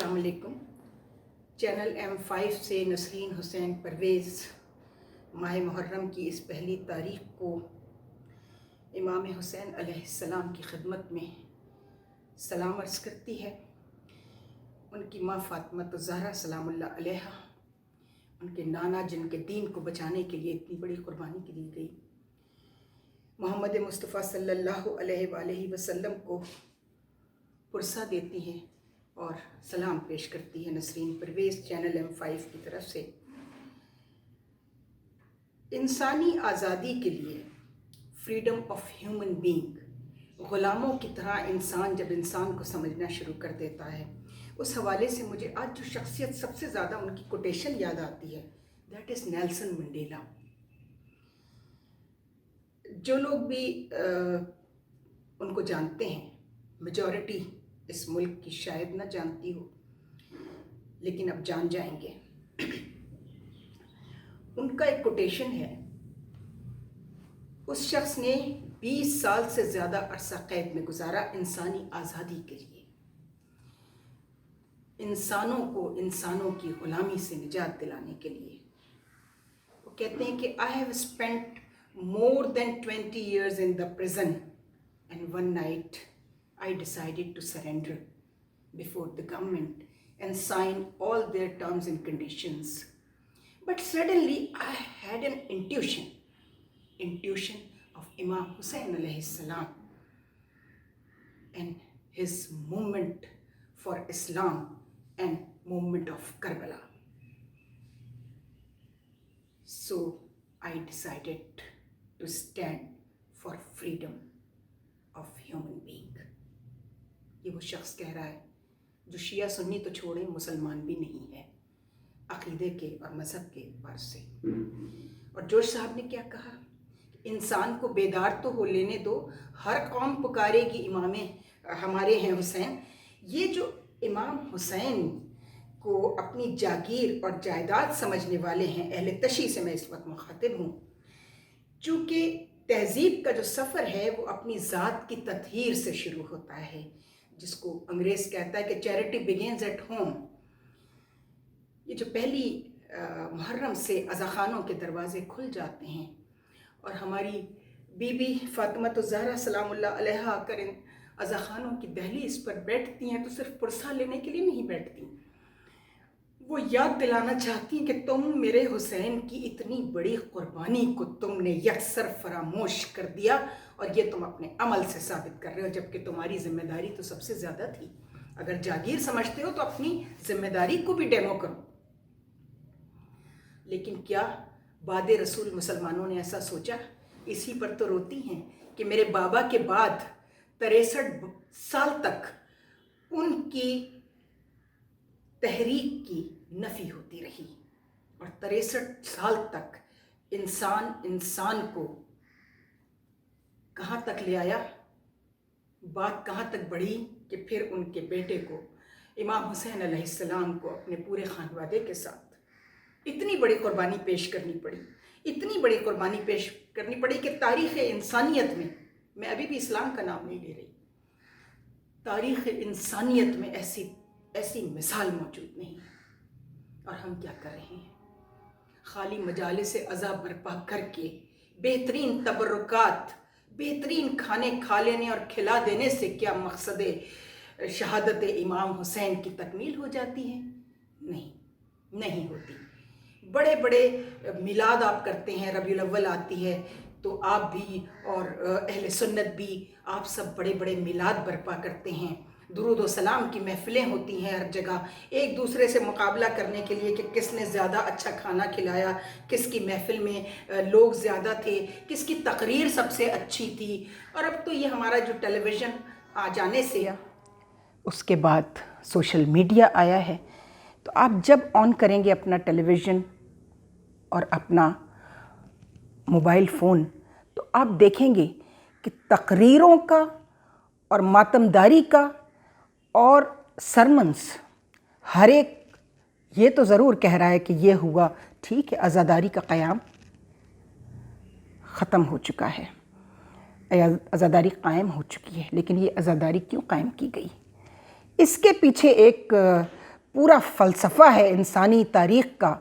अस्सलाम वालेकुम। Channel M5 से नसरीन हुसैन परवेज़ माह मुहर्रम की इस पहली तारीख़ को इमाम हुसैन अलैहिस्सलाम की खिदमत में सलाम अर्ज़ करती है। उनकी माँ फ़ातिमा ज़हरा सलामुल्लाह अलैहा, उनके नाना जिनके दीन को बचाने के लिए इतनी बड़ी कुर्बानी की दी गई, मोहम्मद मुस्तफ़ा सल्लल्लाहु अलैहि वसल्लम को पुरसा देती हैं और सलाम पेश करती है नसरीन परवेज़ चैनल M5 की तरफ से। इंसानी आज़ादी के लिए फ्रीडम ऑफ ह्यूमन बीइंग, ग़ुलामों की तरह इंसान जब इंसान को समझना शुरू कर देता है, उस हवाले से मुझे आज जो शख्सियत सबसे ज़्यादा उनकी कोटेशन याद आती है, दैट इज़ नेल्सन मंडेला। जो लोग भी उनको जानते हैं, मेजॉरिटी इस मुल्क की शायद ना जानती हो, लेकिन अब जान जाएंगे। उनका एक कोटेशन है, उस शख्स ने 20 साल से ज़्यादा अरसा कैद में गुजारा इंसानी आज़ादी के लिए, इंसानों को इंसानों की ग़ुलामी से निजात दिलाने के लिए। वो कहते हैं कि I have spent more than 20 years in the prison, and one night I decided to surrender before the government and sign all their terms and conditions. But suddenly I had an intuition of Imam Hussain alayhi salam and his movement for Islam and movement of Karbala. So I decided to stand for freedom of human being. ये वो शख्स कह रहा है जो शिया सुन्नी तो छोड़े मुसलमान भी नहीं है, अक़ीदे के और मज़हब के एतबार से। और जोश साहब ने क्या कहा, इंसान को बेदार तो हो लेने दो, हर कौम पुकारेगी इमामे हमारे हैं हुसैन। ये जो इमाम हुसैन को अपनी जागीर और जायदाद समझने वाले हैं, अहले तशी से मैं इस वक्त मुखातिब हूँ, चूँकि तहज़ीब का जो सफ़र है वो अपनी ज़ात की तत्हीर से शुरू होता है, जिसको अंग्रेज़ कहता है कि चैरिटी बिगिंस एट होम। ये जो पहली मुहर्रम से अज़ाख़ानों के दरवाज़े खुल जाते हैं और हमारी बीबी फ़ातिमा ज़हरा सलामुल्लाह अलैहा आकर इन अज़ाख़ानों की दहलीज़ पर बैठती हैं, तो सिर्फ पुरसा लेने के लिए नहीं बैठती, वो याद दिलाना चाहती हैं कि तुम मेरे हुसैन की इतनी बड़ी कुर्बानी को तुमने यकसर फरामोश कर दिया और ये तुम अपने अमल से साबित कर रहे हो, जबकि तुम्हारी ज़िम्मेदारी तो सबसे ज़्यादा थी। अगर जागीर समझते हो तो अपनी ज़िम्मेदारी को भी डेमो करो। लेकिन क्या बाद रसूल मुसलमानों ने ऐसा सोचा? इसी पर तो रोती हैं कि मेरे बाबा के बाद 63 साल तक उनकी तहरीक की नफ़ी होती रही और 63 साल तक इंसान को कहाँ तक ले आया, बात कहाँ तक बढ़ी कि फिर उनके बेटे को इमाम हुसैन अलैहिस्सलाम को अपने पूरे खानवादे के साथ इतनी बड़ी कुर्बानी पेश करनी पड़ी, इतनी बड़ी कुर्बानी पेश करनी पड़ी कि तारीख़ इंसानियत में, मैं अभी भी इस्लाम का नाम नहीं ले रही, तारीख़ इंसानियत में ऐसी मिसाल मौजूद नहीं। और हम क्या कर रहे हैं? खाली मजालिस अज़ा बर्पा करके बेहतरीन तबर्रुकात, बेहतरीन खाने खा लेने और खिला देने से क्या मकसद शहादत इमाम हुसैन की तकमील हो जाती है? नहीं होती। बड़े बड़े मिलाद आप करते हैं, रबीउल अव्वल आती है तो आप भी और अहले सुन्नत भी, आप सब बड़े बड़े मिलाद बर्पा करते हैं, दुरूद व सलाम की महफ़िलें होती हैं हर जगह, एक दूसरे से मुकाबला करने के लिए कि किसने ज़्यादा अच्छा खाना खिलाया, किसकी महफ़िल में लोग ज़्यादा थे, किसकी तकरीर सबसे अच्छी थी। और अब तो ये हमारा जो टेलीविज़न आ जाने से उसके बाद सोशल मीडिया आया है, तो आप जब ऑन करेंगे अपना टेलीविज़न और अपना मोबाइल फ़ोन, तो आप देखेंगे कि तकरीरों का और मातमदारी का और सरमन्स हर एक ये तो ज़रूर कह रहा है कि ये हुआ, ठीक है, आज़ादारी का क़याम ख़त्म हो चुका है, आज़ादारी कायम हो चुकी है, लेकिन ये आज़ादारी क्यों कायम की गई? इसके पीछे एक پورا فلسفہ ہے انسانی تاریخ کا،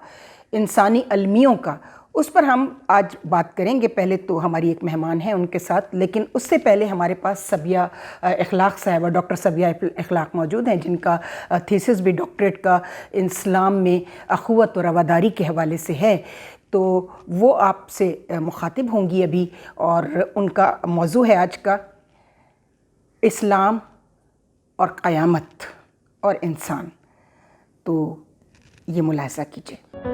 انسانی المیوں کا، اس پر ہم آج بات کریں گے۔ پہلے تو ہماری ایک مہمان ہیں ان کے ساتھ، لیکن اس سے پہلے ہمارے پاس صبیہ اخلاق صاحبہ، ڈاکٹر صبیہ اخلاق موجود ہیں، جن کا تھیسس بھی ڈاکٹریٹ کا اسلام میں اخوت و رواداری کے حوالے سے ہے، تو وہ آپ سے مخاطب ہوں گی ابھی، اور ان کا موضوع ہے آج کا اسلام اور قیامت اور انسان۔ تو یہ ملاحظہ کیجیے۔